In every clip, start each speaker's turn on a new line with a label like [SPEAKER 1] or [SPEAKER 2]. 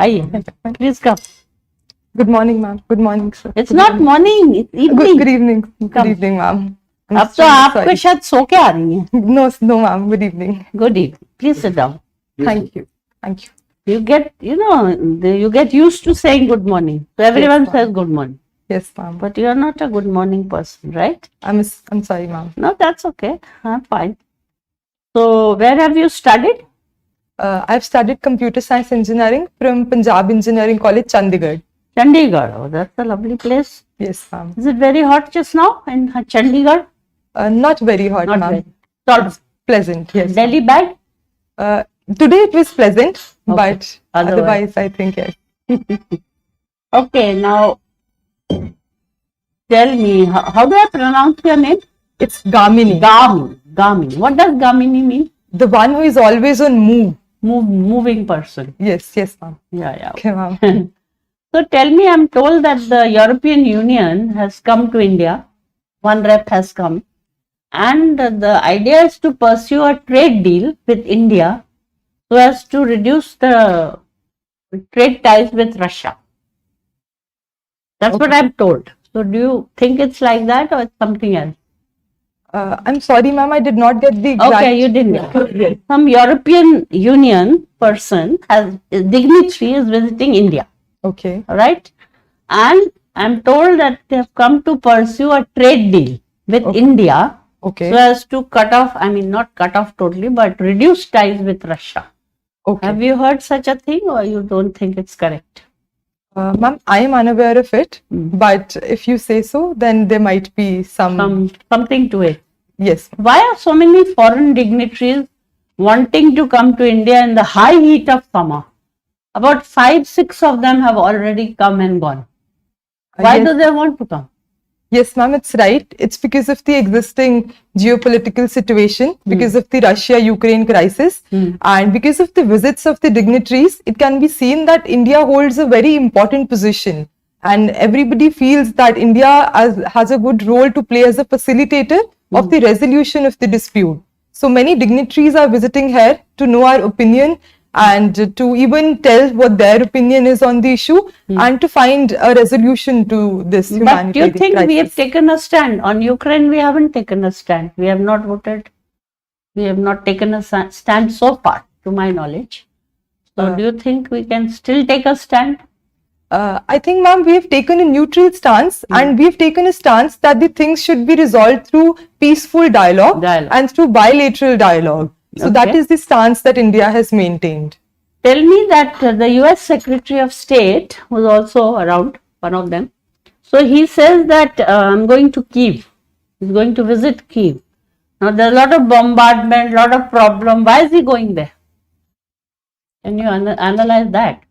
[SPEAKER 1] Aye. Please come.
[SPEAKER 2] Good morning, ma'am. Good morning, sir.
[SPEAKER 1] It's not morning, it's evening.
[SPEAKER 2] Good evening. Good
[SPEAKER 1] Come.
[SPEAKER 2] evening, ma'am.
[SPEAKER 1] अब तो आपको शायद सो के आ रही हैं.
[SPEAKER 2] No, ma'am. Good evening.
[SPEAKER 1] Good evening. Please sit down.
[SPEAKER 2] Thank you. Thank you.
[SPEAKER 1] You get, you get used to saying good morning. So everyone says good morning.
[SPEAKER 2] Yes, ma'am.
[SPEAKER 1] But you are not a good morning person, right?
[SPEAKER 2] I'm sorry, ma'am.
[SPEAKER 1] No, that's okay. I'm fine. So where have you studied?
[SPEAKER 2] I've studied computer science engineering from Punjab Engineering College, Chandigarh.
[SPEAKER 1] Chandigarh. Oh, that's a lovely place.
[SPEAKER 2] Yes, ma'am.
[SPEAKER 1] Is it very hot just now in Chandigarh?
[SPEAKER 2] Not very hot,
[SPEAKER 1] Not
[SPEAKER 2] ma'am.
[SPEAKER 1] very. Sort of.
[SPEAKER 2] Pleasant, yes.
[SPEAKER 1] Delhi bad?
[SPEAKER 2] Today it was pleasant,
[SPEAKER 1] Okay.
[SPEAKER 2] but otherwise I think yes.
[SPEAKER 1] Okay, now tell me, how do I pronounce your name?
[SPEAKER 2] It's Gamini.
[SPEAKER 1] Gamini. What does Gamini mean?
[SPEAKER 2] The one who is always on move.
[SPEAKER 1] Moving person.
[SPEAKER 2] Yes, ma'am.
[SPEAKER 1] Yeah.
[SPEAKER 2] Okay, ma'am.
[SPEAKER 1] So tell me, I'm told that the European Union has come to India. One rep has come. And the idea is to pursue a trade deal with India so as to reduce the trade ties with Russia. That's what I'm told. So do you think it's like that or it's something else?
[SPEAKER 2] I'm sorry, ma'am. I did not get the exact.
[SPEAKER 1] Okay, you didn't get. Some European Union person dignitary is visiting India.
[SPEAKER 2] Okay.
[SPEAKER 1] Right? And I'm told that they have come to pursue a trade deal with India
[SPEAKER 2] Okay.
[SPEAKER 1] so as to cut off, not cut off totally, but reduce ties with Russia.
[SPEAKER 2] Okay.
[SPEAKER 1] Have you heard such a thing or you don't think it's correct?
[SPEAKER 2] Ma'am, I am unaware of it, but if you say so, then there might be
[SPEAKER 1] Something to it.
[SPEAKER 2] Yes.
[SPEAKER 1] Why are so many foreign dignitaries wanting to come to India in the high heat of summer? About 5-6 of them have already come and gone. Why
[SPEAKER 2] Yes.
[SPEAKER 1] do they want to come?
[SPEAKER 2] Yes, ma'am, it's right. It's because of the existing geopolitical situation, because of the Russia-Ukraine crisis, and because of the visits of the dignitaries, it can be seen that India holds a very important position. And everybody feels that India has a good role to play as a facilitator of the resolution of the dispute. So many dignitaries are visiting here to know our opinion and to even tell what their opinion is on the issue and to find a resolution to this humanitarian
[SPEAKER 1] But do you think
[SPEAKER 2] crisis.
[SPEAKER 1] we have taken a stand? On Ukraine, we haven't taken a stand. We have not voted. We have not taken a stand so far, to my knowledge. So do you think we can still take a stand?
[SPEAKER 2] I think, ma'am, we have taken a neutral stance and we have taken a stance that the things should be resolved through peaceful dialogue. And through bilateral dialogue. So that is the stance that India has maintained.
[SPEAKER 1] Tell me that the US Secretary of State was also around, one of them. So he says that I'm going to Kyiv. He's going to visit Kyiv. Now there's a lot of bombardment, lot of problem. Why is he going there? Can you analyze that?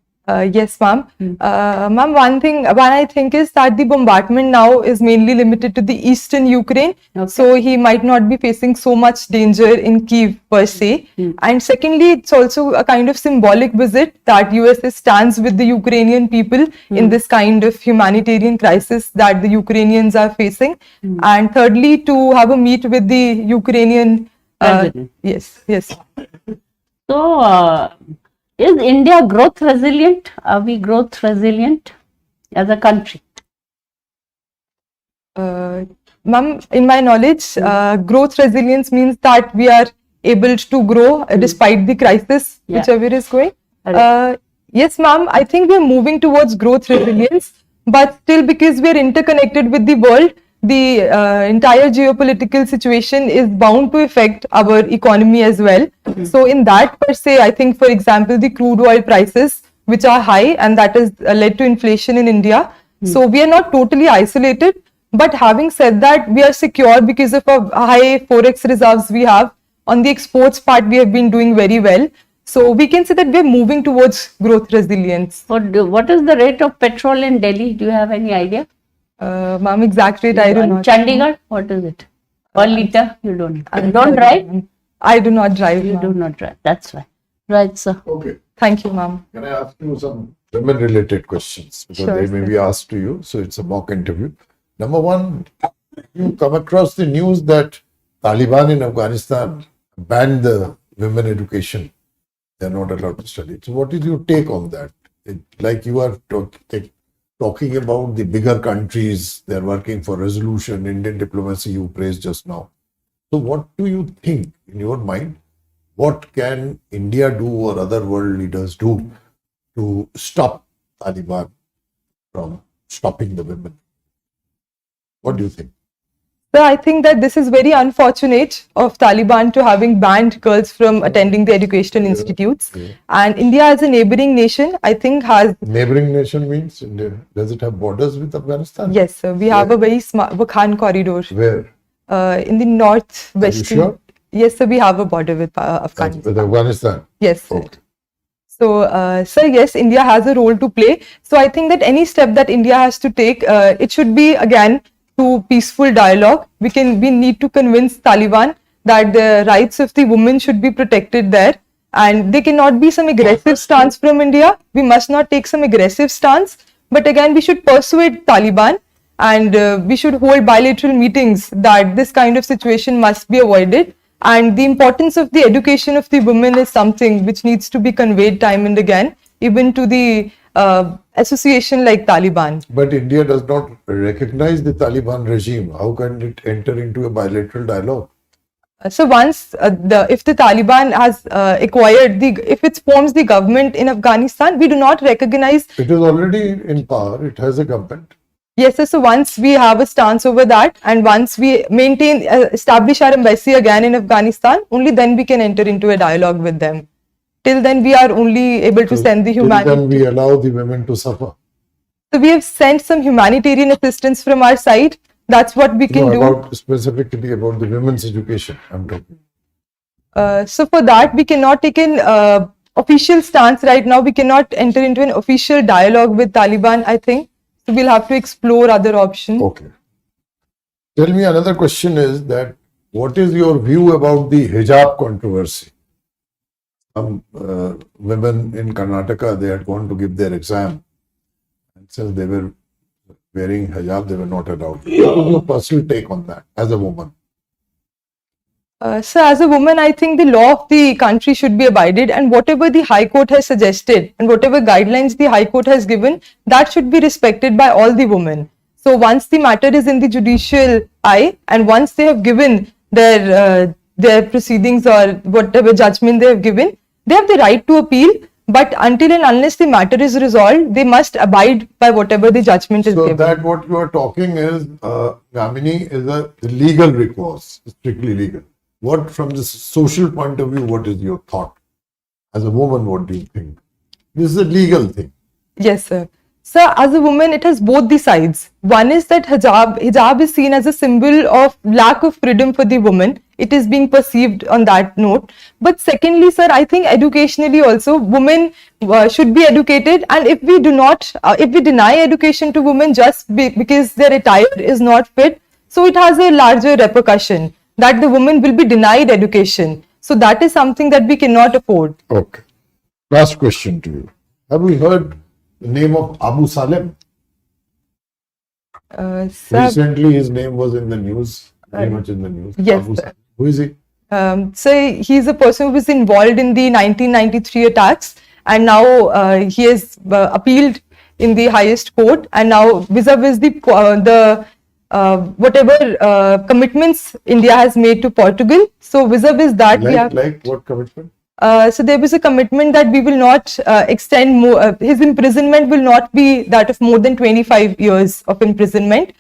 [SPEAKER 2] Yes, ma'am. Ma'am, one I think is that the bombardment now is mainly limited to the eastern Ukraine. So he might not be facing so much danger in Kyiv per se. And secondly, it's also a kind of symbolic visit that US stands with the Ukrainian people in this kind of humanitarian crisis that the Ukrainians are facing. And thirdly, to have a meet with the Ukrainian
[SPEAKER 1] president.
[SPEAKER 2] Yes.
[SPEAKER 1] So, is India growth resilient? Are we growth resilient as a country?
[SPEAKER 2] Ma'am, in my knowledge, growth resilience means that we are able to grow despite the crisis, whichever is going. Yes, ma'am, I think we are moving towards growth resilience, but still because we are interconnected with the world, the entire geopolitical situation is bound to affect our economy as well. So in that per se, I think, for example, the crude oil prices, which are high and that has led to inflation in India. So we are not totally isolated. But having said that, we are secure because of a high forex reserves we have. On the exports part, we have been doing very well. So we can say that we are moving towards growth resilience.
[SPEAKER 1] What is the rate of petrol in Delhi? Do you have any idea?
[SPEAKER 2] Ma'am, exact rate I do not.
[SPEAKER 1] Chandigarh, what is it? Per liter? You don't. You don't drive?
[SPEAKER 2] I do not drive.
[SPEAKER 1] You do not drive. That's why. Right, sir.
[SPEAKER 3] Okay.
[SPEAKER 2] Thank you, ma'am.
[SPEAKER 3] Can I ask you some women-related questions? Because
[SPEAKER 2] Sure,
[SPEAKER 3] they may be asked to you. So it's a mock interview. Number one, you come across the news that Taliban in Afghanistan banned the women education. They're not allowed to study. So what is your take on that? like you are talking about the bigger countries, they're working for resolution, Indian diplomacy you praised just now. So what do you think, in your mind, what can India do or other world leaders do to stop Taliban from stopping the women? What do you think?
[SPEAKER 2] So I think that this is very unfortunate of Taliban to having banned girls from attending the educational institutes. And India as a neighboring nation, I think has...
[SPEAKER 3] Neighboring nation means India. Does it have borders with Afghanistan?
[SPEAKER 2] Yes, sir. We have a very smart Wakhan corridor.
[SPEAKER 3] Where?
[SPEAKER 2] In the northwest.
[SPEAKER 3] Are you sure?
[SPEAKER 2] Yes, sir. We have a border with Afghanistan.
[SPEAKER 3] With Afghanistan?
[SPEAKER 2] Yes, sir.
[SPEAKER 3] Okay.
[SPEAKER 2] So, sir, yes, India has a role to play. So I think that any step that India has to take, it should be again to peaceful dialogue. We need to convince Taliban that the rights of the women should be protected there, and there cannot be some aggressive stance from India. We must not take some aggressive stance, but again we should persuade Taliban, and we should hold bilateral meetings that this kind of situation must be avoided, and the importance of the education of the women is something which needs to be conveyed time and again, even to the association like Taliban.
[SPEAKER 3] But India does not recognize the Taliban regime. How can it enter into a bilateral dialogue?
[SPEAKER 2] So once if the Taliban has if it forms the government in Afghanistan, we do not recognize.
[SPEAKER 3] It is already in power. It has a government.
[SPEAKER 2] Yes, sir. So once we have a stance over that, and once we establish our embassy again in Afghanistan, only then we can enter into a dialogue with them. Till then, we are only able to send the humanitarian.
[SPEAKER 3] Till then, we allow the women to suffer.
[SPEAKER 2] So we have sent some humanitarian assistance from our side. That's what we can do.
[SPEAKER 3] Specifically about the women's education, I'm talking.
[SPEAKER 2] So for that, we cannot take an official stance right now. We cannot enter into an official dialogue with Taliban, I think. So we'll have to explore other options.
[SPEAKER 3] Okay. Tell me, another question is that what is your view about the hijab controversy? Some women in Karnataka, they had gone to give their exam, and since they were wearing hijab, they were not allowed. What is your personal take on that as a woman?
[SPEAKER 2] So as a woman, I think the law of the country should be abided, and whatever the High Court has suggested and whatever guidelines the High Court has given, that should be respected by all the women. So once the matter is in the judicial eye, and once they have given their proceedings or whatever judgment they have given, they have the right to appeal. But until and unless the matter is resolved, they must abide by whatever the judgment is given.
[SPEAKER 3] So that what you are talking is, Gamini, is a legal recourse, strictly legal. What, from the social point of view, what is your thought? As a woman, what do you think? This is a legal thing.
[SPEAKER 2] Yes, sir. So as a woman, it has both the sides. One is that hijab is seen as a symbol of lack of freedom for the woman. It is being perceived on that note. But secondly, sir, I think educationally also, women should be educated. And if we deny education to women just because their attire is not fit, so it has a larger repercussion that the woman will be denied education. So that is something that we cannot afford.
[SPEAKER 3] Okay. Last question to you. Have you heard the name of Abu Salem? Recently, his name was in the news, very much in the news.
[SPEAKER 2] Yes.
[SPEAKER 3] Abu Salem. Who is he?
[SPEAKER 2] So he's a person who was involved in the 1993 attacks, and now he has appealed in the highest court, and now vis-a-vis the whatever commitments India has made to Portugal. So vis-a-vis that we have...
[SPEAKER 3] Like what commitment?
[SPEAKER 2] So there was a commitment that we will not extend more, his imprisonment will not be that of more than 25 years of imprisonment.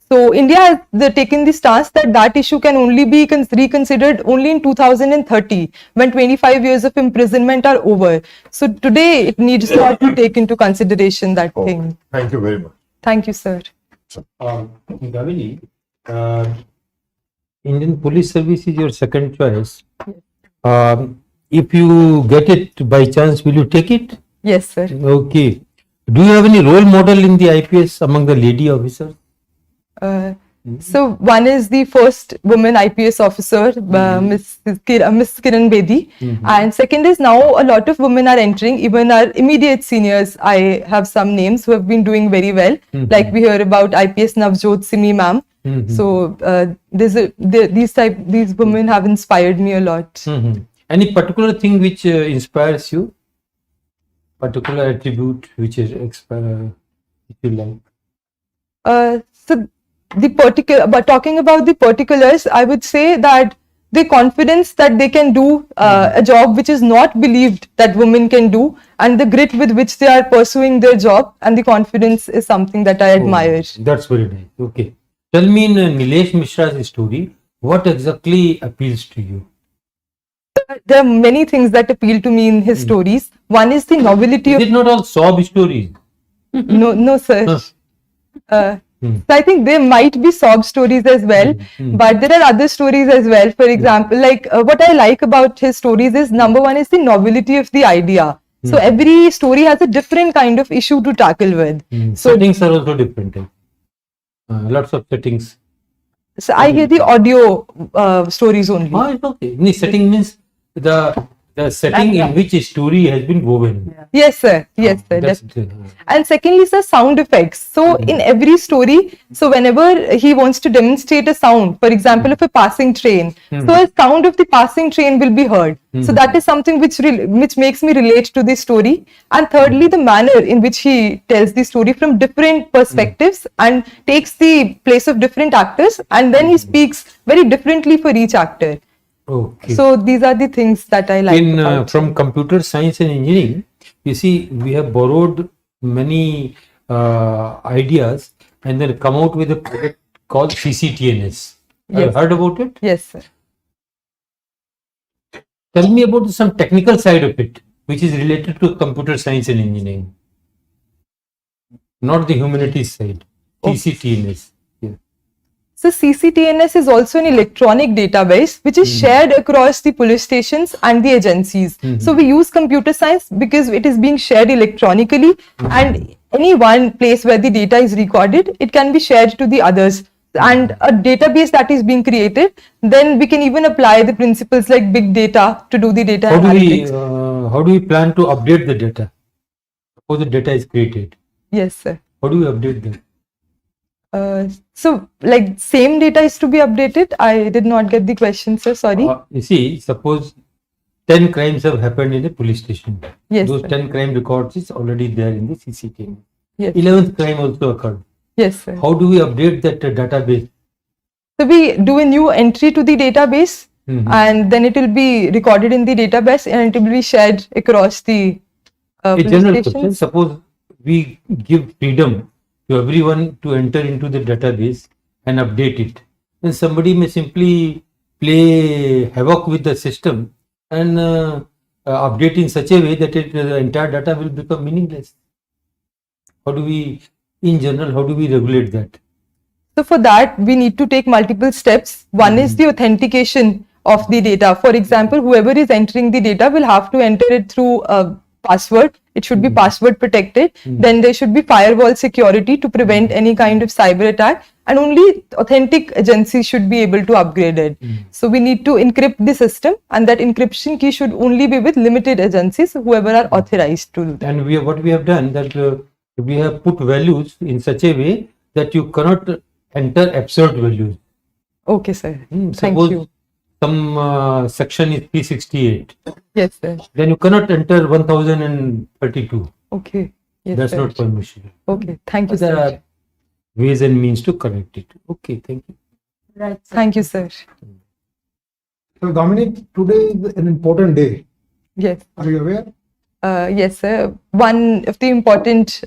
[SPEAKER 2] So India has taken the stance that issue can only be reconsidered only in 2030, when 25 years of imprisonment are over. So today it needs not to take into consideration that thing.
[SPEAKER 3] Thank you very much.
[SPEAKER 2] Thank you, sir.
[SPEAKER 4] Gamini, Indian Police Service is your second choice. If you get it by chance, will you take it?
[SPEAKER 2] Yes, sir.
[SPEAKER 4] Okay. Do you have any role model in the IPS among the lady officers?
[SPEAKER 2] So one is the first woman IPS officer, Miss Kiran Bedi, and second is now a lot of women are entering. Even our immediate seniors, I have some names who have been doing very well. Like we hear about IPS Navjot Simi ma'am. So these women have inspired me a lot.
[SPEAKER 4] Any particular thing which inspires you? particular attribute which is if you like.
[SPEAKER 2] So the particular, but talking about the particulars, I would say that the confidence that they can do a job which is not believed that women can do, and the grit with which they are pursuing their job, and the confidence is something that I admire.
[SPEAKER 4] That's very nice. Okay. Tell me, in Nilesh Mishra's story, what exactly appeals to you?
[SPEAKER 2] There are many things that appeal to me in his stories. One is the novelty
[SPEAKER 4] Is
[SPEAKER 2] of
[SPEAKER 4] it not all sob stories?
[SPEAKER 2] no sir.
[SPEAKER 4] Huh.
[SPEAKER 2] So I think there might be sob stories as well, but there are other stories as well. For example, like what I like about his stories is, number one is the novelty of the idea. So every story has a different kind of issue to tackle with. So
[SPEAKER 4] Settings are also different. Lots of settings.
[SPEAKER 2] So I hear the audio stories only.
[SPEAKER 4] Oh, it's okay. The setting means the setting in which a story has been woven.
[SPEAKER 2] Yes, sir. Yes, sir.
[SPEAKER 4] That's
[SPEAKER 2] Definitely. And secondly, sir, sound effects. So in every story, so whenever he wants to demonstrate a sound, for example, of a passing train, so a sound of the passing train will be heard. So that is something which makes me relate to the story. And thirdly, the manner in which he tells the story from different perspectives and takes the place of different actors, and then he speaks very differently for each actor.
[SPEAKER 4] Okay.
[SPEAKER 2] So these are the things that I like about.
[SPEAKER 4] From computer science and engineering, you see, we have borrowed many ideas and then come out with a product called CCTNS. Have you heard about it?
[SPEAKER 2] Yes, sir.
[SPEAKER 4] Tell me about some technical side of it, which is related to computer science and engineering, not the humanities side. CCTNS.
[SPEAKER 2] So CCTNS is also an electronic database which is shared across the police stations and the agencies. So we use computer science because it is being shared electronically, and any one place where the data is recorded, it can be shared to the others. And a database that is being created, then we can even apply the principles like big data to do the data analytics.
[SPEAKER 4] How do we plan to update the data? Suppose the data is created.
[SPEAKER 2] Yes, sir.
[SPEAKER 4] How do we update them?
[SPEAKER 2] So like same data is to be updated? I did not get the question, sir. Sorry.
[SPEAKER 4] You see, suppose 10 crimes have happened in a police station.
[SPEAKER 2] Yes,
[SPEAKER 4] Those
[SPEAKER 2] sir.
[SPEAKER 4] 10 crime records is already there in the CCTV.
[SPEAKER 2] Yes.
[SPEAKER 4] 11th crime also occurred.
[SPEAKER 2] Yes, sir.
[SPEAKER 4] How do we update that database?
[SPEAKER 2] So we do a new entry to the database, and then it will be recorded in the database and it will be shared across the
[SPEAKER 4] A
[SPEAKER 2] police
[SPEAKER 4] general
[SPEAKER 2] stations.
[SPEAKER 4] question, suppose we give freedom to everyone to enter into the database and update it, then somebody may simply play havoc with the system and update in such a way that the entire data will become meaningless. How do we, in general, how do we regulate that?
[SPEAKER 2] So for that, we need to take multiple steps. One is the authentication of the data. For example, whoever is entering the data will have to enter it through a password. It should be password protected. Then there should be firewall security to prevent any kind of cyber attack, and only authentic agencies should be able to upgrade it. So we need to encrypt the system, and that encryption key should only be with limited agencies, whoever are authorized to do that.
[SPEAKER 4] And what we have done, that we have put values in such a way that you cannot enter absurd values.
[SPEAKER 2] Okay, sir. Thank
[SPEAKER 4] Suppose
[SPEAKER 2] you.
[SPEAKER 4] some section is 368.
[SPEAKER 2] Yes, sir.
[SPEAKER 4] Then you cannot enter 1032.
[SPEAKER 2] Okay. Yes,
[SPEAKER 4] That's
[SPEAKER 2] sir.
[SPEAKER 4] not permissible.
[SPEAKER 2] Okay. Thank you,
[SPEAKER 4] There
[SPEAKER 2] sir.
[SPEAKER 4] are ways and means to correct it. Okay, thank you.
[SPEAKER 1] Right.
[SPEAKER 2] Thank you, sir.
[SPEAKER 5] So, Gamini, today is an important day.
[SPEAKER 2] Yes.
[SPEAKER 5] Are you aware?
[SPEAKER 2] Yes, sir. One of the important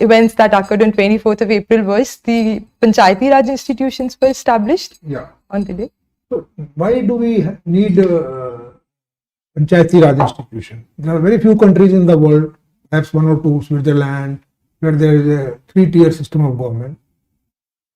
[SPEAKER 2] events that occurred on 24th of April was the Panchayati Raj institutions were established
[SPEAKER 5] Yeah.
[SPEAKER 2] on the day.
[SPEAKER 5] So, why do we need Panchayati Raj institution? There are very few countries in the world, perhaps one or two, Switzerland, where there is a three-tier system of government.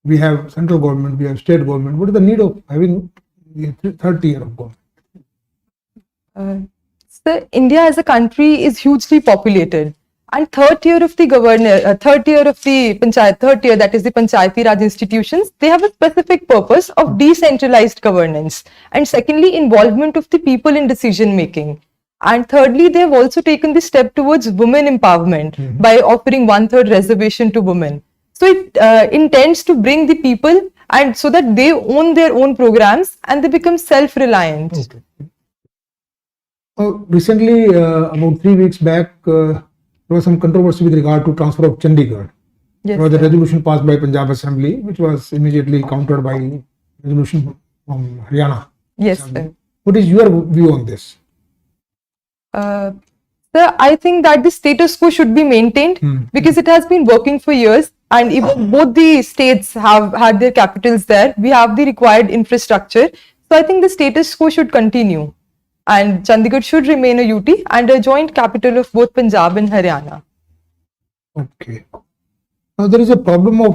[SPEAKER 5] We have central government, we have state government. What is the need of having the third tier of government?
[SPEAKER 2] So India as a country is hugely populated, and third tier of the Panchayat, third tier, that is the Panchayati Raj institutions, they have a specific purpose of decentralized governance, and secondly, involvement of the people in decision making. And thirdly, they have also taken the step towards women empowerment by offering 1/3 reservation to women. So it intends to bring the people, and so that they own their own programs and they become self-reliant.
[SPEAKER 5] Okay. Recently, about 3 weeks back, there was some controversy with regard to transfer of Chandigarh.
[SPEAKER 2] Yes,
[SPEAKER 5] There was a
[SPEAKER 2] sir.
[SPEAKER 5] resolution passed by Punjab Assembly, which was immediately countered by resolution from Haryana.
[SPEAKER 2] Yes,
[SPEAKER 5] Assembly.
[SPEAKER 2] sir.
[SPEAKER 5] What is your view on this?
[SPEAKER 2] Sir, I think that the status quo should be maintained because it has been working for years, and even both the states have had their capitals there. We have the required infrastructure. So I think the status quo should continue, and Chandigarh should remain a UT and a joint capital of both Punjab and Haryana.
[SPEAKER 5] Okay. Now there is a problem of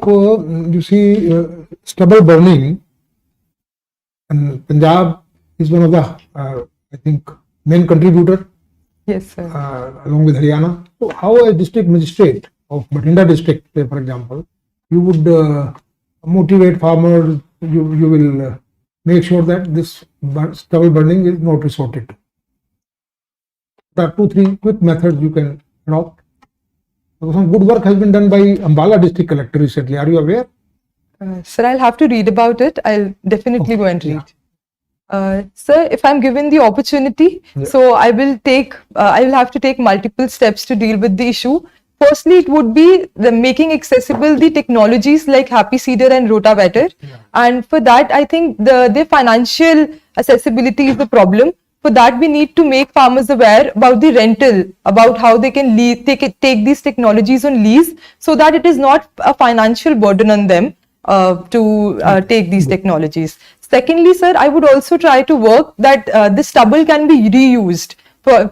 [SPEAKER 5] stubble burning, and Punjab is one of the I think main contributor
[SPEAKER 2] Yes, sir.
[SPEAKER 5] along with Haryana. So how a district magistrate of Bathinda district, say for example, you would motivate farmers, you will make sure that this stubble burning is not resorted to. There are 2-3 quick methods you can adopt. So some good work has been done by Ambala district collector recently. Are you aware?
[SPEAKER 2] Sir, I'll have to read about it. I'll definitely go and
[SPEAKER 5] yeah.
[SPEAKER 2] read. Sir, if I'm given the opportunity, so I will have to take multiple steps to deal with the issue. Firstly, it would be the making accessible the technologies like Happy Seeder and Rotavator. And for that, I think the financial accessibility is the problem. For that, we need to make farmers aware about the rental, about how they can take these technologies on lease, so that it is not a financial burden on them to take these technologies. Secondly, sir, I would also try to work that the stubble can be reused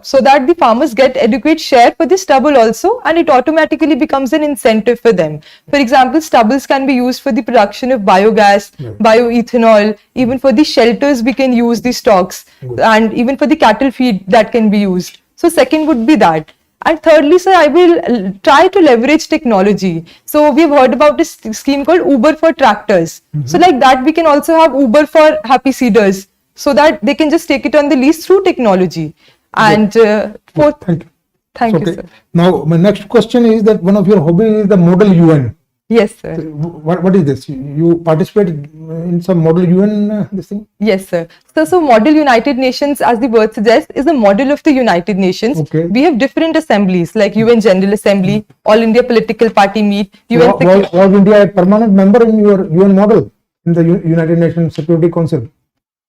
[SPEAKER 2] so that the farmers get adequate share for the stubble also, and it automatically becomes an incentive for them. For example, stubbles can be used for the production of biogas, bioethanol, even for the shelters we can use the stocks, and even for the cattle feed that can be used. So second would be that. And thirdly, sir, I will try to leverage technology. So we've heard about a scheme called Uber for tractors. So like that, we can also have Uber for Happy Seeders, so that they can just take it on the lease through technology. And fourth, thank you, sir.
[SPEAKER 5] Now, my next question is that one of your hobbies is the Model UN.
[SPEAKER 2] Yes, sir.
[SPEAKER 5] What is this? You participate in some Model UN this thing?
[SPEAKER 2] Yes, sir. So Model United Nations, as the word suggests, is a model of the United Nations.
[SPEAKER 5] Okay.
[SPEAKER 2] We have different assemblies like UN General Assembly, All India Political Party meet.
[SPEAKER 5] Was India a permanent member in your UN model in the United Nations Security Council?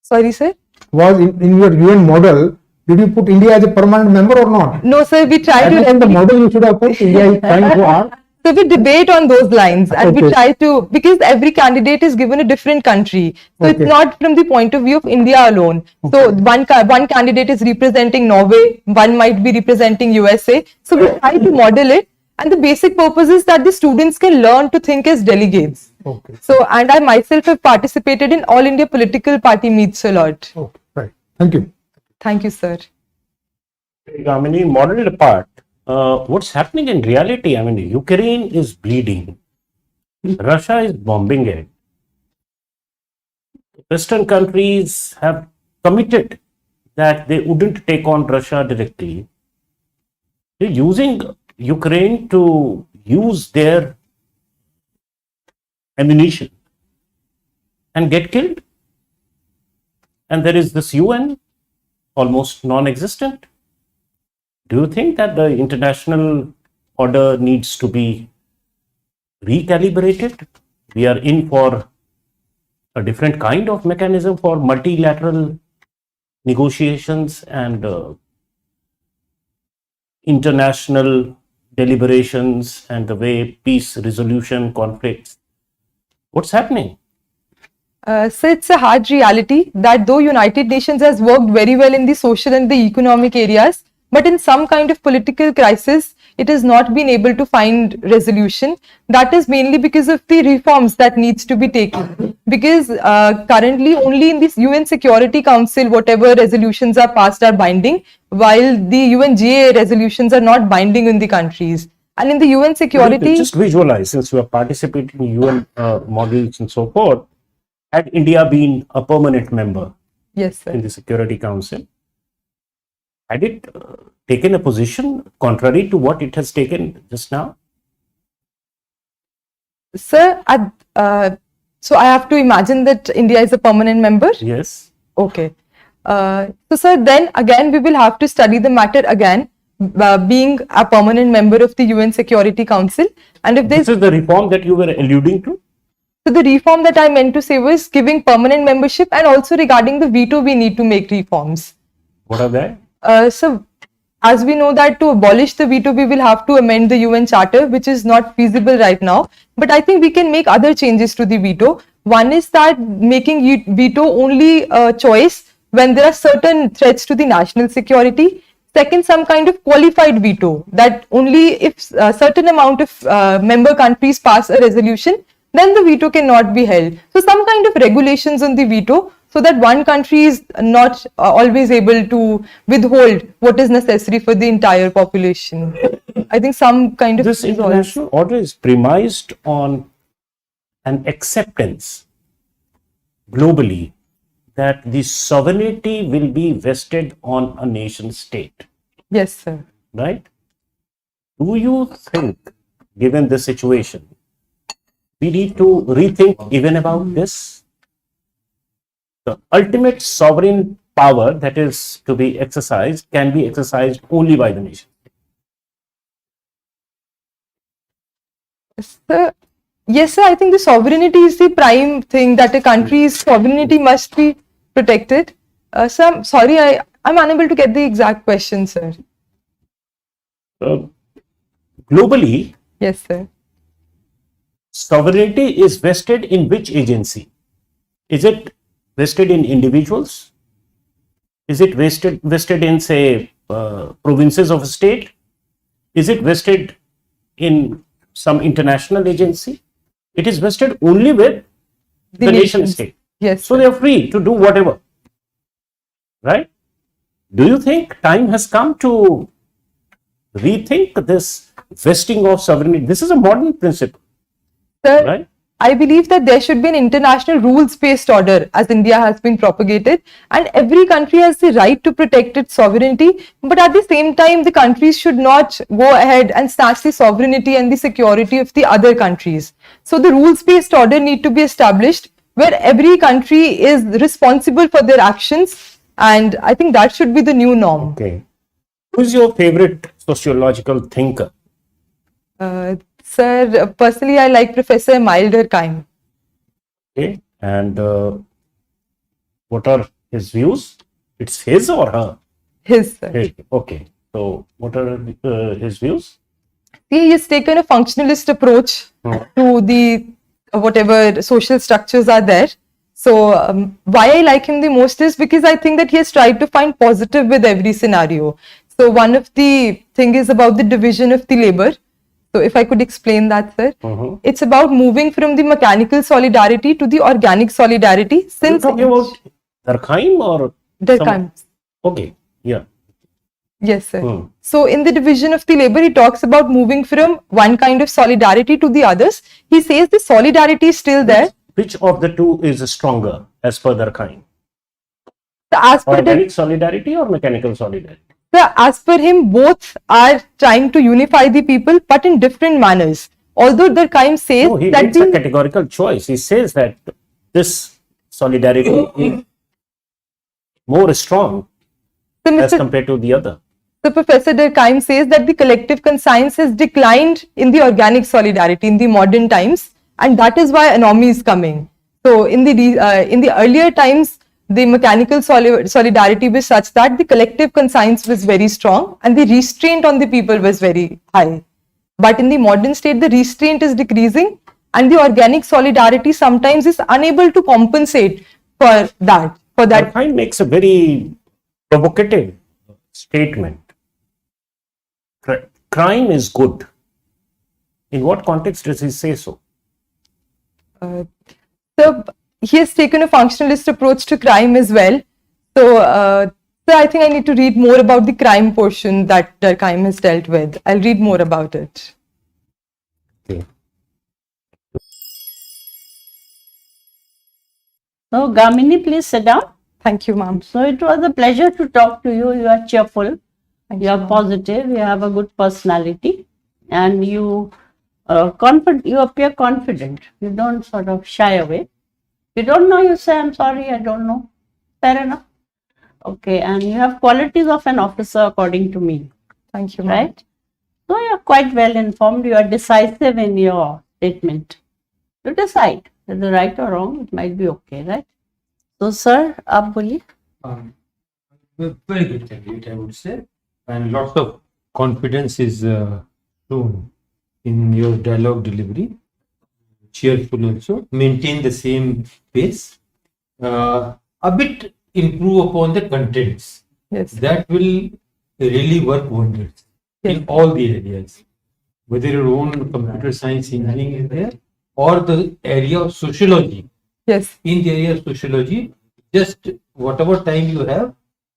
[SPEAKER 2] Sorry, sir?
[SPEAKER 5] Was in your UN model, did you put India as a permanent member or not?
[SPEAKER 2] No, sir. We try to.
[SPEAKER 5] In the model you should have put India is trying to hard.
[SPEAKER 2] So we debate on those lines, and we try to, because every candidate is given a different country. So it's not from the point of view of India alone. So one candidate is representing Norway, one might be representing USA. So we try to model it, and the basic purpose is that the students can learn to think as delegates.
[SPEAKER 5] Okay.
[SPEAKER 2] So, and I myself have participated in All India Political Party meets a lot.
[SPEAKER 5] Okay, right. Thank you.
[SPEAKER 2] Thank you, sir.
[SPEAKER 6] Gamini, modeled apart, what's happening in reality? I mean, Ukraine is bleeding. Russia is bombing it. Western countries have committed that they wouldn't take on Russia directly. They're using Ukraine to use their ammunition and get killed. And there is this UN, almost non-existent. Do you think that the international order needs to be recalibrated? We are in for a different kind of mechanism for multilateral negotiations and international deliberations and the way peace resolution conflicts. What's happening?
[SPEAKER 2] So it's a hard reality that though United Nations has worked very well in the social and the economic areas, but in some kind of political crisis, it has not been able to find resolution. That is mainly because of the reforms that needs to be taken. Because currently only in this UN Security Council, whatever resolutions are passed are binding, while the UNGA resolutions are not binding in the countries. And in the UN Security...
[SPEAKER 6] Just visualize, since you are participating in UN models and so forth, had India been a permanent member
[SPEAKER 2] Yes, sir.
[SPEAKER 6] in the Security Council, had it taken a position contrary to what it has taken just now?
[SPEAKER 2] Sir, so I have to imagine that India is a permanent member?
[SPEAKER 6] Yes.
[SPEAKER 2] Okay. So, sir, then again we will have to study the matter again, being a permanent member of the UN Security Council. And if there's
[SPEAKER 6] This is the reform that you were alluding to?
[SPEAKER 2] so the reform that I meant to say was giving permanent membership, and also regarding the veto, we need to make reforms.
[SPEAKER 6] What are they?
[SPEAKER 2] So, as we know that to abolish the veto, we will have to amend the UN Charter, which is not feasible right now. But I think we can make other changes to the veto. One is that making veto only a choice when there are certain threats to the national security. Second, some kind of qualified veto, that only if a certain amount of member countries pass a resolution, then the veto cannot be held. So some kind of regulations on the veto, so that one country is not always able to withhold what is necessary for the entire population. I think some kind of
[SPEAKER 6] This international order is premised on an acceptance globally that the sovereignty will be vested on a nation state,
[SPEAKER 2] Yes, sir.
[SPEAKER 6] right? Do you think, given the situation, we need to rethink even about this? The ultimate sovereign power that is to be exercised can be exercised only by the nation.
[SPEAKER 2] Sir, yes, sir. I think the sovereignty is the prime thing, that a country's sovereignty must be protected. Sir, I'm sorry, I'm unable to get the exact question, sir.
[SPEAKER 6] Globally,
[SPEAKER 2] Yes, sir.
[SPEAKER 6] sovereignty is vested in which agency? Is it vested in individuals? Is it vested in, say, provinces of a state? Is it vested in some international agency? It is vested only with the nation
[SPEAKER 2] nations.
[SPEAKER 6] state.
[SPEAKER 2] Yes,
[SPEAKER 6] So
[SPEAKER 2] sir.
[SPEAKER 6] they are free to do whatever, right? Do you think time has come to rethink this vesting of sovereignty? This is a modern principle,
[SPEAKER 2] Sir,
[SPEAKER 6] right?
[SPEAKER 2] I believe that there should be an international rules-based order, as India has been propagated, and every country has the right to protect its sovereignty. But at the same time, the countries should not go ahead and snatch the sovereignty and the security of the other countries. So the rules-based order need to be established, where every country is responsible for their actions, and I think that should be the new norm.
[SPEAKER 6] Okay. Who is your favorite sociological thinker?
[SPEAKER 2] Sir, personally, I like Professor Durkheim.
[SPEAKER 6] Okay. And what are his views? It's his or her?
[SPEAKER 2] His, sir.
[SPEAKER 6] His. Okay. So what are his views?
[SPEAKER 2] He has taken a functionalist approach to the whatever social structures are there. So why I like him the most is because I think that he has tried to find positive with every scenario. So one of the thing is about the division of the labor. So if I could explain that, sir, it's about moving from the mechanical solidarity to the organic solidarity.
[SPEAKER 6] You're
[SPEAKER 2] Since
[SPEAKER 6] talking about Durkheim or
[SPEAKER 2] Durkheim.
[SPEAKER 6] Okay. Yeah.
[SPEAKER 2] Yes, sir. So in the division of the labor, he talks about moving from one kind of solidarity to the others. He says the solidarity is still there.
[SPEAKER 6] Which of the two is stronger as per Durkheim?
[SPEAKER 2] As per,
[SPEAKER 6] Organic solidarity or mechanical solidarity?
[SPEAKER 2] as per him, both are trying to unify the people, but in different manners. Although Durkheim says
[SPEAKER 6] No, he
[SPEAKER 2] that
[SPEAKER 6] makes a categorical choice. He says that this solidarity is more strong as compared to the other.
[SPEAKER 2] So Professor Durkheim says that the collective conscience has declined in the organic solidarity in the modern times, and that is why anomie is coming. So in the earlier times, the mechanical solidarity was such that the collective conscience was very strong and the restraint on the people was very high. But in the modern state, the restraint is decreasing, and the organic solidarity sometimes is unable to compensate for that.
[SPEAKER 6] Durkheim makes a very provocative statement. Crime is good. In what context does he say so?
[SPEAKER 2] So he has taken a functionalist approach to crime as well. So, I think I need to read more about the crime portion that Durkheim has dealt with. I'll read more about it.
[SPEAKER 6] Okay.
[SPEAKER 1] So, Gamini, please sit down.
[SPEAKER 2] Thank you, ma'am.
[SPEAKER 1] So, it was a pleasure to talk to you. You are cheerful,
[SPEAKER 2] Thank
[SPEAKER 1] you are
[SPEAKER 2] ma'am.
[SPEAKER 1] positive, you have a good personality, and you you appear confident. You don't sort of shy away. You don't know, you say, I'm sorry, I don't know. Fair enough. Okay, and you have qualities of an officer according to me,
[SPEAKER 2] Thank you, ma'am.
[SPEAKER 1] right? So you're quite well informed. You are decisive in your statement. You decide whether right or wrong. It might be okay, right? So, sir, आप बोलिए.
[SPEAKER 4] Very good candidate, I would say, and lots of confidence is shown in your dialogue delivery. Cheerful also, maintain the same pace. A bit improve upon the contents.
[SPEAKER 2] Yes.
[SPEAKER 4] That will really work wonders in all the areas, whether your own computer science engineering is there or the area of sociology.
[SPEAKER 2] Yes.
[SPEAKER 4] In the area of sociology, just whatever time you have,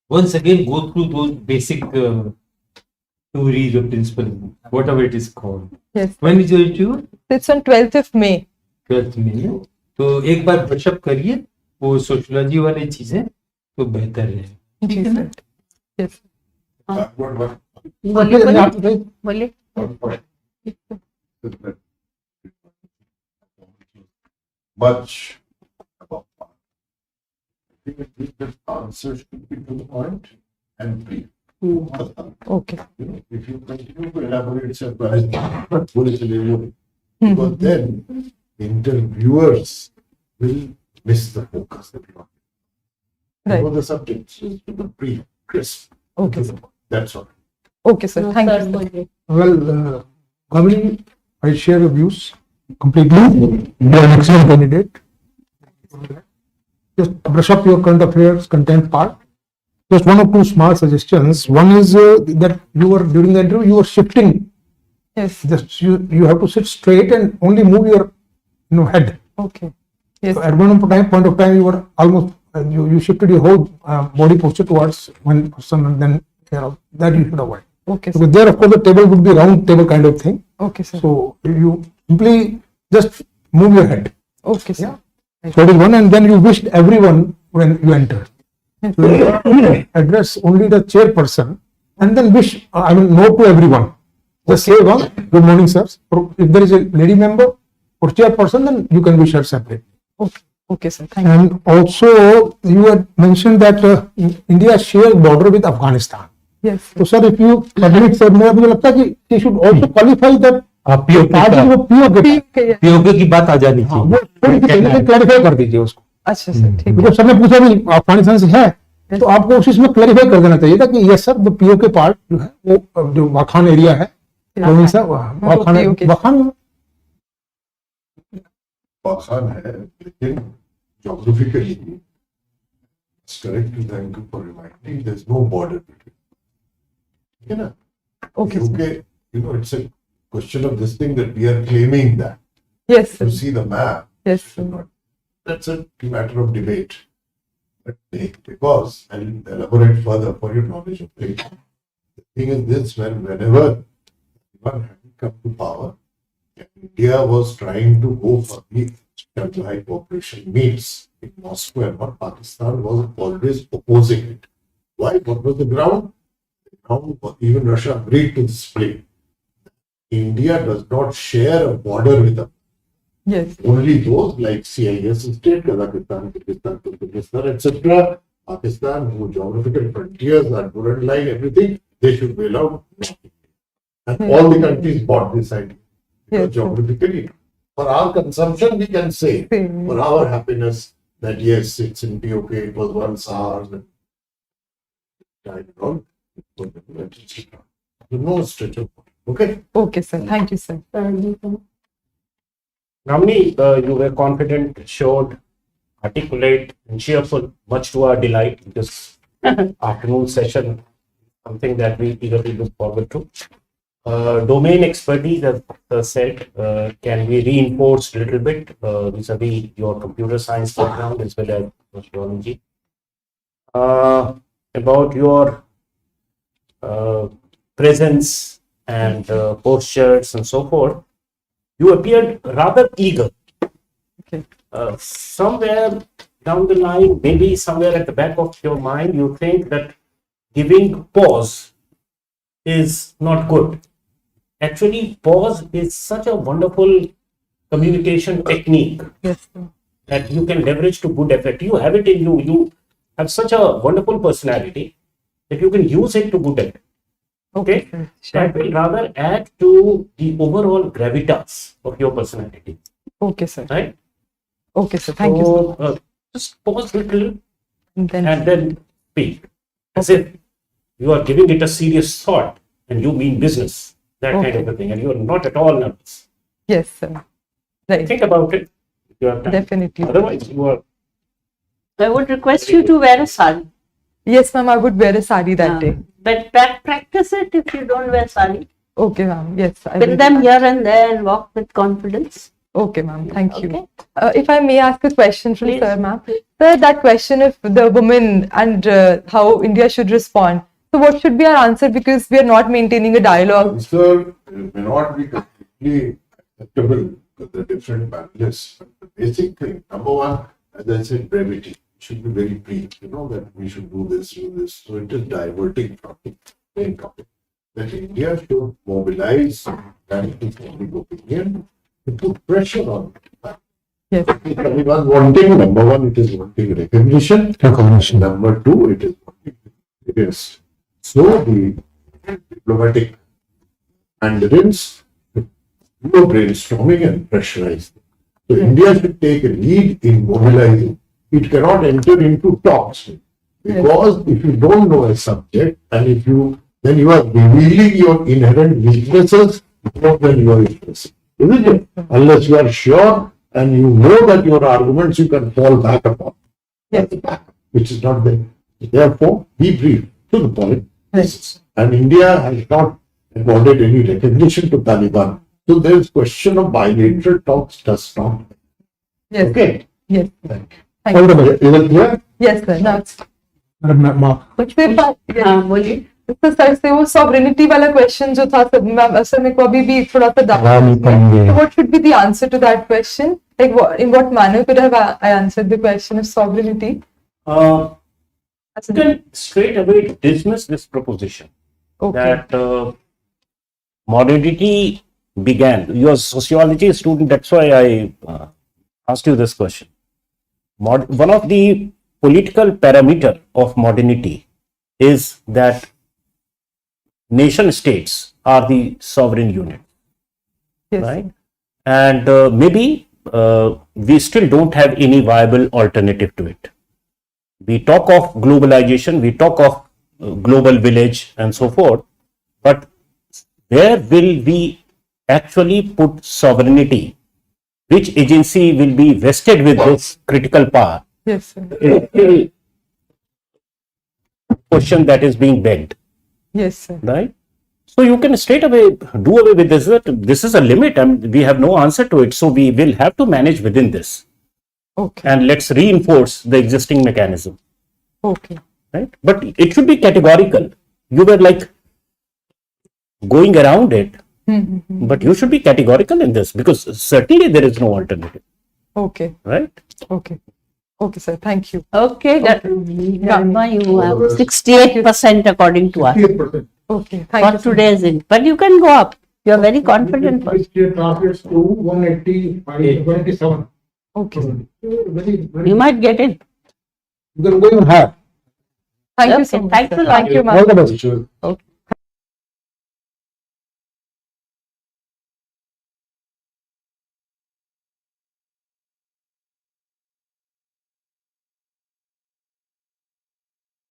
[SPEAKER 4] once again go through those basic theories or principles, whatever it is called.
[SPEAKER 2] Yes.
[SPEAKER 4] When is your interview?
[SPEAKER 2] It's on 12th of May.
[SPEAKER 4] 12th में, तो एक बार brush-up करिए वो sociology वाली चीजें तो बेहतर है. ठीक है ना?
[SPEAKER 2] Yes.
[SPEAKER 1] बोलिए.
[SPEAKER 3] Much about that. I think the answer should be to the point and brief.
[SPEAKER 2] Okay.
[SPEAKER 3] You know, if you continue to elaborate surprise, what is the level? Because then interviewers will miss the focus that you want.
[SPEAKER 2] Right.
[SPEAKER 3] You know the subject, so brief, crisp.
[SPEAKER 2] Okay, sir.
[SPEAKER 3] That's all.
[SPEAKER 2] Okay, sir. Thank you, sir.
[SPEAKER 5] Well, Gamini, I share your views completely. You are an excellent candidate. Just brush up your current affairs content part. Just one or two small suggestions. One is that you were during the interview you were shifting.
[SPEAKER 2] Yes.
[SPEAKER 5] Just you have to sit straight and only move your head.
[SPEAKER 2] Okay. Yes.
[SPEAKER 5] So at one point of time you were almost you shifted your whole body posture towards one person, and then that you should avoid.
[SPEAKER 2] Okay, sir.
[SPEAKER 5] Because there, of course, the table would be round table kind of thing.
[SPEAKER 2] Okay, sir.
[SPEAKER 5] So you simply just move your head.
[SPEAKER 2] Okay, sir.
[SPEAKER 5] So that is one, and then you wished everyone when you entered.
[SPEAKER 2] Yes.
[SPEAKER 5] So you address only the chairperson and then wish, no to everyone. Just say one, good morning, sir. Or if there is a lady member or chairperson, then you can wish her separately.
[SPEAKER 2] Okay. Okay, sir. Thank you.
[SPEAKER 5] And also, you had mentioned that India shares border with Afghanistan.
[SPEAKER 2] Yes.
[SPEAKER 5] So, sir, if you permit, sir, मुझे लगता है कि she should also qualify that party वो POK
[SPEAKER 4] PoK की बात आ जानी चाहिए.
[SPEAKER 5] वो थोड़ी सी पहले क्लैरिफाई कर दीजिए उसको.
[SPEAKER 2] अच्छा, सर. ठीक है.
[SPEAKER 5] बिकॉज सर ने पूछा भी अफगानिस्तान से है तो आपको उस इसमें क्लैरिफाई कर देना चाहिए था कि yes sir the POK part जो है वो जो वाखान एरिया है प्रोविंस है वाखान
[SPEAKER 3] Pakistan है, लेकिन geographically, it's correct. Thank you for reminding. There's no border between. You know,
[SPEAKER 2] Okay,
[SPEAKER 3] UK, it's a question of this thing that we are claiming that.
[SPEAKER 2] Yes, sir.
[SPEAKER 3] You see the map.
[SPEAKER 2] Yes,
[SPEAKER 3] should
[SPEAKER 2] sir.
[SPEAKER 3] not- That's a matter of debate. But because I'll elaborate further for your knowledge of things. The thing is this: whenever one had come to power, India was trying to go for the Shanghai Cooperation meets in Moscow, and what Pakistan was always opposing it. Why? What was the ground? The ground was, even Russia agreed to this play. India does not share a border with them.
[SPEAKER 2] Yes.
[SPEAKER 3] Only those like CIS state, Kazakhstan, Kyrgyzstan, Turkmenistan, etc. Pakistan, whose geographical frontiers are borderline, everything, they should be allowed. And all the countries bought this idea. Because
[SPEAKER 2] Yes,
[SPEAKER 3] geographically, for our consumption, we can say,
[SPEAKER 2] Same.
[SPEAKER 3] for our happiness, that yes, it's in POK, it was once ours, and died and all. No stretch of okay.
[SPEAKER 2] Okay, sir. Thank you, sir.
[SPEAKER 6] Gamini, you were confident, showed, articulate, and cheerful, much to our delight. This afternoon session, something that we eagerly look forward to. Domain expertise, as said, can be reinforced a little bit vis-a-vis your computer science background as well as sociology. About your presence and postures and so forth, you appeared rather eager.
[SPEAKER 2] Okay.
[SPEAKER 6] Somewhere down the line, maybe somewhere at the back of your mind, you think that giving pause is not good. Actually, pause is such a wonderful communication technique
[SPEAKER 2] Yes, sir.
[SPEAKER 6] that you can leverage to good effect. You have it in you. have such a wonderful personality that you can use it to good end. Okay,
[SPEAKER 2] sure.
[SPEAKER 6] that will rather add to the overall gravitas of your personality,
[SPEAKER 2] Okay, sir.
[SPEAKER 6] right?
[SPEAKER 2] Okay, sir. Thank you,
[SPEAKER 6] So,
[SPEAKER 2] sir.
[SPEAKER 6] just pause a little
[SPEAKER 2] And then,
[SPEAKER 6] and then speak as if you are giving it a serious thought and you mean business, that kind of a thing, and you are not at all nervous.
[SPEAKER 2] yes, sir. Right.
[SPEAKER 6] Think about it if you have time.
[SPEAKER 2] Definitely.
[SPEAKER 6] Otherwise, you are.
[SPEAKER 1] I would request you to wear a sari.
[SPEAKER 2] Yes, ma'am. I would wear a sari that day.
[SPEAKER 1] But practice it if you don't wear sari.
[SPEAKER 2] Okay, ma'am. Yes, I
[SPEAKER 1] Put
[SPEAKER 2] will.
[SPEAKER 1] them here and there and walk with confidence.
[SPEAKER 2] Okay, ma'am. Thank you.
[SPEAKER 1] Okay.
[SPEAKER 2] If I may ask a question from
[SPEAKER 1] Please.
[SPEAKER 2] sir, ma'am. Sir, that question of the woman and how India should respond. So, what should be our answer? Because we are not maintaining a dialogue.
[SPEAKER 3] Answer may not be completely acceptable to the different panelists. But the basic thing, number one, as I said, brevity. It should be very brief. You know that we should do this, do this. So it is diverting from the main topic. That India should mobilize national public opinion to put pressure on it.
[SPEAKER 2] Yes.
[SPEAKER 3] Everyone wanting, number one, it is wanting recognition. Number two, it is wanting biggest. So the diplomatic mandarins do brainstorming and pressurizing. So India should take a lead in mobilizing. It cannot enter into talks because if you don't know a subject and if you then you are revealing your inherent weaknesses more than your interests. Isn't it? Unless you are sure and you know that your arguments you can fall back upon.
[SPEAKER 2] Yes.
[SPEAKER 3] Which is not there. Therefore, be brief to the point.
[SPEAKER 2] Yes.
[SPEAKER 3] And India has not accorded any recognition to Taliban. So there is question of bilateral talks does not.
[SPEAKER 2] Yes.
[SPEAKER 3] Okay.
[SPEAKER 2] Yes.
[SPEAKER 3] Thank you.
[SPEAKER 2] Thank
[SPEAKER 3] All
[SPEAKER 2] you.
[SPEAKER 3] the best. Is it clear?
[SPEAKER 2] Yes, sir. Now it's.
[SPEAKER 1] कुछ भी बोलिए.
[SPEAKER 2] तो sir से वो sovereignty वाला question जो था ma'am sir मेरे को अभी भी थोड़ा सा डाउट है. So what should be the answer to that question? Like in what manner could have I answered the question of sovereignty?
[SPEAKER 6] You can straight away dismiss this proposition
[SPEAKER 2] Okay.
[SPEAKER 6] that modernity began. You're a sociology student, that's why I asked you this question. One of the political parameter of modernity is that nation states are the sovereign unit,
[SPEAKER 2] Yes.
[SPEAKER 6] right? And maybe we still don't have any viable alternative to it. We talk of globalization, we talk of global village and so forth, but where will we actually put sovereignty? Which agency will be vested with this critical power?
[SPEAKER 2] Yes, sir.
[SPEAKER 6] Is still a question that is being begged,
[SPEAKER 2] Yes, sir.
[SPEAKER 6] right? So you can straight away do away with this. This is a limit and we have no answer to it. So we will have to manage within this.
[SPEAKER 2] Okay.
[SPEAKER 6] And let's reinforce the existing mechanism,
[SPEAKER 2] Okay.
[SPEAKER 6] right? But it should be categorical. You were like going around it, but you should be categorical in this because certainly there is no alternative,
[SPEAKER 2] Okay.
[SPEAKER 6] right?
[SPEAKER 2] Okay. Okay, sir. Thank you.
[SPEAKER 1] Okay, Dharma, you have 68% according to us
[SPEAKER 5] 68%.
[SPEAKER 2] Okay. Thank
[SPEAKER 1] for
[SPEAKER 2] you. sir.
[SPEAKER 1] today's in. But you can go up. You are very confident person.
[SPEAKER 5] Which translates to 187.
[SPEAKER 2] Okay. sir.
[SPEAKER 5] Very,
[SPEAKER 1] You might get in.
[SPEAKER 5] you can go even higher.
[SPEAKER 2] Thank you
[SPEAKER 1] Okay,
[SPEAKER 2] so much.
[SPEAKER 1] thanks
[SPEAKER 2] sir.
[SPEAKER 1] a lot.
[SPEAKER 2] Thank you, ma'am.
[SPEAKER 5] All the best.
[SPEAKER 2] Okay.